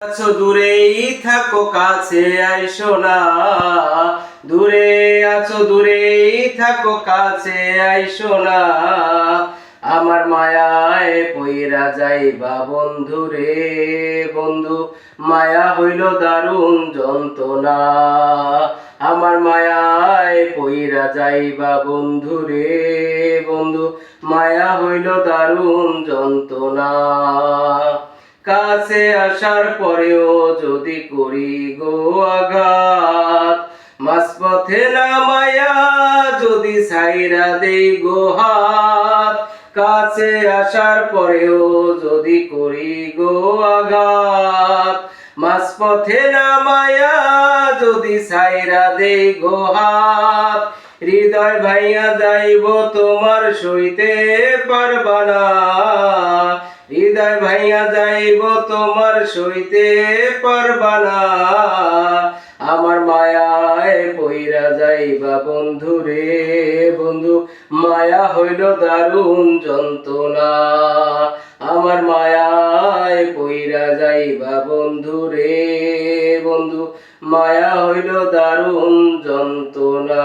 আছো দূরেই থাকো কাছে আইসো না, দূরে আছো দূরেই থাকো কাছে আইসো না, আমার মায়ায় পইরা যাইবা বন্ধু রে বন্ধু, মায়া হইল দারুণ যন্ত্রণা, আমার মায়ায় পইরা যাইবা বন্ধু রে বন্ধু, মায়া হইল দারুণ যন্ত্রণা। কাছে আসার পরেও যদি করি গো আঘাত, মাঝপথে নামায়া যদি ছাইরা দেই গো হাত, কাছে আসার পরেও যদি করি গো আঘাত, মাঝপথে নামায়া যদি ছাইরা দেই গো হাত, হৃদয় ভাইয়া যাইব তোমার সইতে পারবা না, হৃদয় ভাইয়া যাইব তোমার সইতে পারবা না, আমার মায়ায় পইরা যাইবা বন্ধু রে বন্ধু, মায়া হইল দারুণ যন্ত্রণা, আমার মায়ায় পইরা যাইবা বন্ধু রে বন্ধু, মায়া হইল দারুণ যন্ত্রণা।